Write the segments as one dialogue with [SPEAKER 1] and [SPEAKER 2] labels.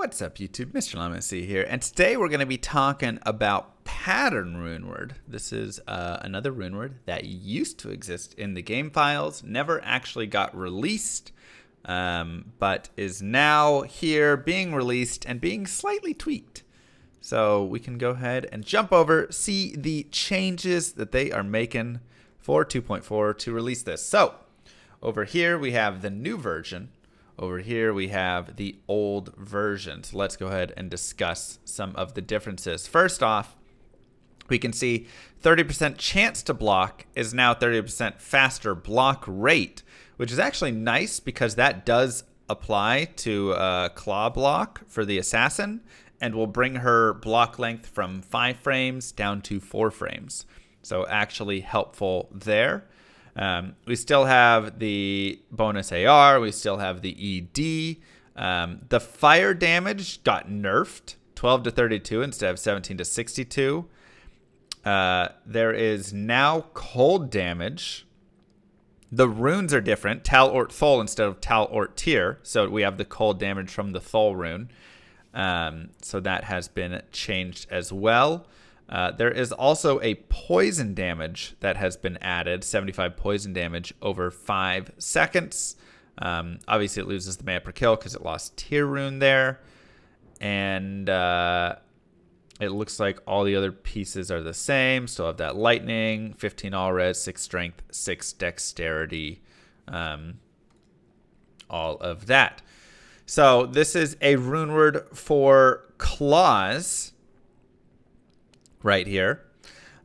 [SPEAKER 1] What's up, YouTube? Mr. Lemon here, and today we're going to be talking about Pattern Runeward. This is another runeward that used to exist in the game files, never actually got released, but is now here being released and being slightly tweaked. So we can go ahead and jump over, see the changes that they are making for 2.4 to release this. So over here we have the new version. Over here we have the old version. So let's go ahead and discuss some of the differences. First off, we can see 30% chance to block is now 30% faster block rate, which is actually nice because that does apply to claw block for the assassin and will bring her block length from 5 frames down to 4 frames. So actually helpful there. We still have the bonus AR. We still have the ED. The fire damage got nerfed, 12 to 32 instead of 17 to 62. There is now cold damage. The runes are different, Tal Ort Thol instead of Tal Ort Tyr. So we have the cold damage from the Thol rune. So that has been changed as well. There is also a poison damage that has been added, 75 poison damage over 5 seconds. Obviously, it loses the mana per kill because it lost Tyr rune there. And it looks like all the other pieces are the same. Still have that lightning, 15 all res, 6 strength, 6 dexterity, all of that. So this is a runeward for claws. Right here.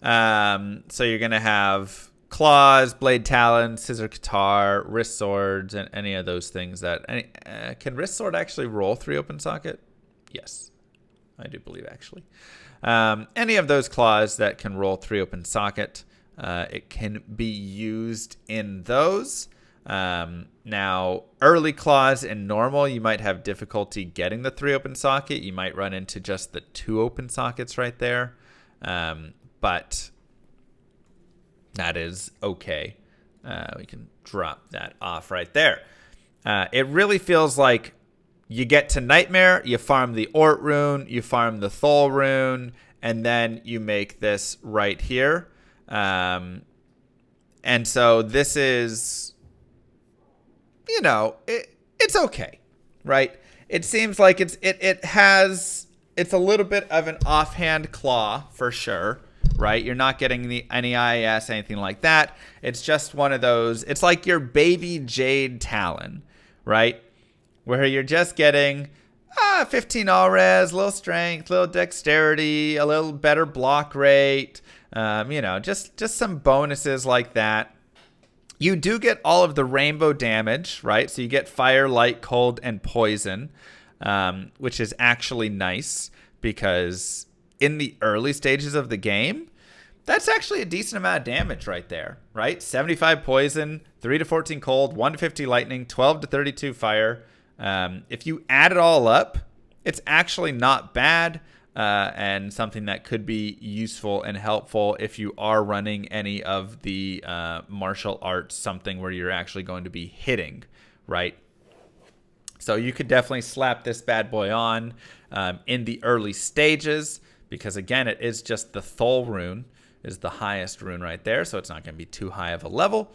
[SPEAKER 1] So you're going to have claws, blade talons, scissor guitar, wrist swords, and any of those things that... can wrist sword actually roll 3 open socket? Yes, I do believe actually. Any of those claws that can roll 3 open socket, it can be used in those. Now, early claws in normal, you might have difficulty getting the 3 open socket. You might run into just the 2 open sockets right there. But that is okay. We can drop that off right there. It really feels like you get to Nightmare, you farm the Ort rune, you farm the Thol rune, and then you make this right here. And so this is, you know, it's okay, right? It seems like it's a little bit of an offhand claw for sure, right? You're not getting any IAS, anything like that. It's just one of those. It's like your baby Jade Talon, right? Where you're just getting 15 all res, little strength, little dexterity, a little better block rate, just some bonuses like that. You do get all of the rainbow damage, right? So you get fire, light, cold, and poison. Which is actually nice because in the early stages of the game, that's actually a decent amount of damage right there, right? 75 poison, 3 to 14 cold, 1 to 50 lightning, 12 to 32 fire. If you add it all up, it's actually not bad and something that could be useful and helpful if you are running any of the martial arts, something where you're actually going to be hitting, right? So you could definitely slap this bad boy on in the early stages because, again, it is just the Thol rune is the highest rune right there, so it's not going to be too high of a level.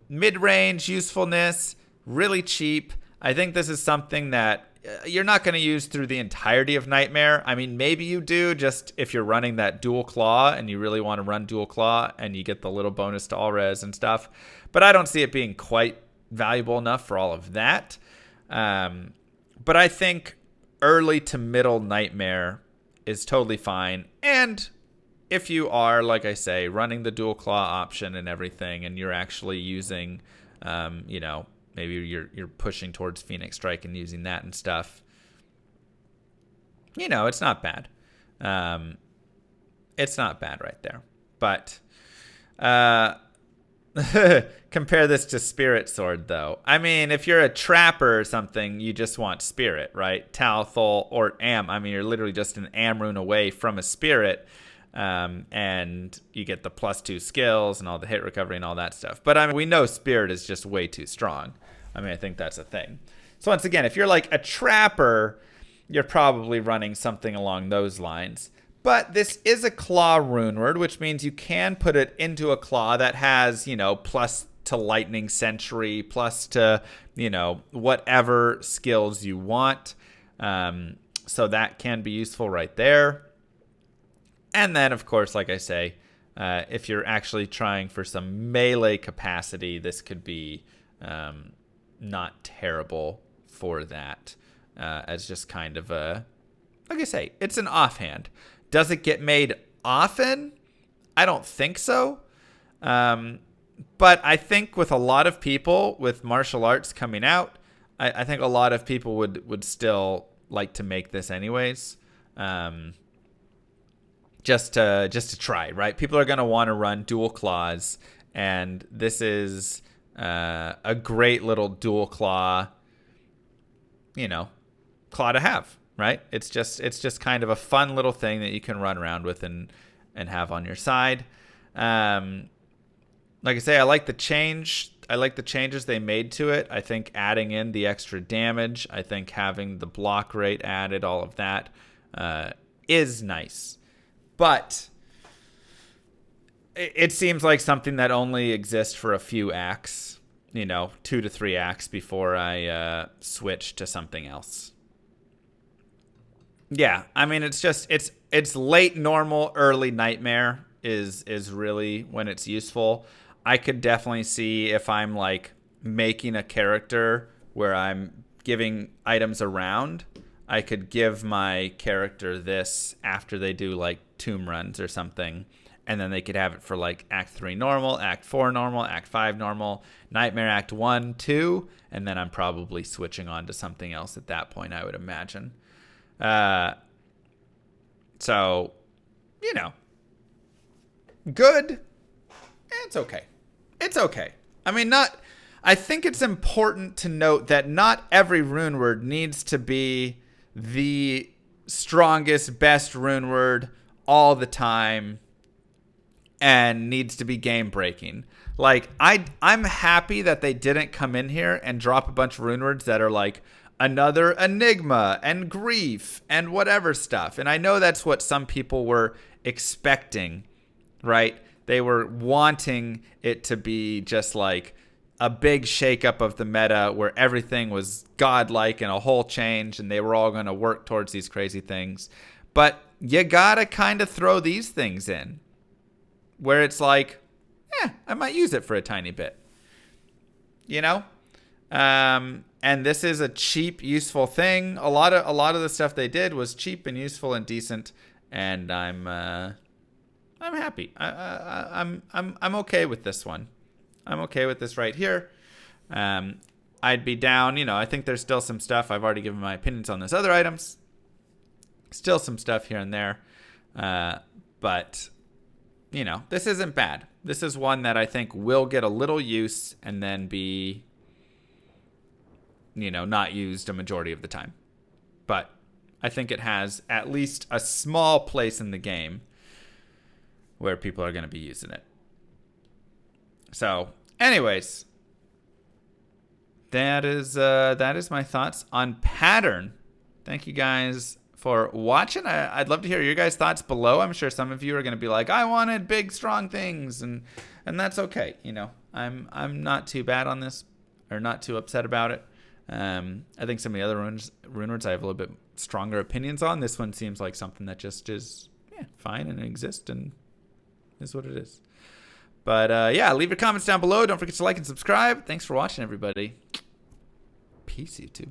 [SPEAKER 1] Mid-range usefulness, really cheap. I think this is something that you're not going to use through the entirety of Nightmare. I mean, maybe you do just if you're running that dual claw and you really want to run dual claw and you get the little bonus to all res and stuff. But I don't see it being quite valuable enough for all of that. But I think early to middle Nightmare is totally fine. And if you are, like I say, running the dual claw option and everything, and you're actually using, maybe you're pushing towards Phoenix Strike and using that and stuff, it's not bad. It's not bad right there. But compare this to Spirit Sword, though. I mean, if you're a trapper or something, you just want Spirit, right? Tal, Thol, or Am. I mean, you're literally just an Am rune away from a Spirit, and you get the +2 skills and all the hit recovery and all that stuff. But I mean, we know Spirit is just way too strong. I mean, I think that's a thing. So once again, if you're like a trapper you're probably running something along those lines. But this is a claw rune word, which means you can put it into a claw that has, plus to lightning sentry, plus to, whatever skills you want. So that can be useful right there. And then, of course, like I say, if you're actually trying for some melee capacity, this could be not terrible for that, as just kind of a, like I say, it's an offhand. Does it get made often? I don't think so. But I think with a lot of people, with martial arts coming out, I think a lot of people would still like to make this anyways. Just to try, right? People are going to want to run dual claws, and this is a great little dual claw, claw to have, right? It's just kind of a fun little thing that you can run around with and have on your side. Like I say, I like the change. I like the changes they made to it. I think adding in the extra damage, I think having the block rate added, all of that is nice. But it seems like something that only exists for a few acts, 2 to 3 acts before I switch to something else. Yeah, I mean, it's late normal, early nightmare is really when it's useful. I could definitely see if I'm like making a character where I'm giving items around, I could give my character this after they do like tomb runs or something, and then they could have it for like Act 3 normal, Act 4 normal, Act 5 normal, Nightmare Act 1, 2, and then I'm probably switching on to something else at that point, I would imagine. So, good. It's okay. It's okay. I mean, I think it's important to note that not every rune word needs to be the strongest, best rune word all the time and needs to be game breaking. Like, I'm happy that they didn't come in here and drop a bunch of rune words that are like another enigma and grief and whatever stuff. And I know that's what some people were expecting, right? They were wanting it to be just like a big shakeup of the meta where everything was godlike and a whole change and they were all going to work towards these crazy things. But you got to kind of throw these things in where it's like, I might use it for a tiny bit. And this is a cheap, useful thing. A lot of the stuff they did was cheap and useful and decent, and I'm happy. I'm okay with this one. I'm okay with this right here. I'd be down. I think there's still some stuff. I've already given my opinions on those other items. Still some stuff here and there, but this isn't bad. This is one that I think will get a little use and then be, not used a majority of the time. But I think it has at least a small place in the game where people are going to be using it. So, anyways, that is my thoughts on Pattern. Thank you guys for watching. I'd love to hear your guys' thoughts below. I'm sure some of you are going to be like, I wanted big, strong things, and that's okay. I'm not too bad on this, or not too upset about it. I think some of the other rune words I have a little bit stronger opinions on. This one seems like something that just is fine and exists and is what it is. But leave your comments down below. Don't forget to like and subscribe. Thanks for watching, everybody. Peace, YouTube.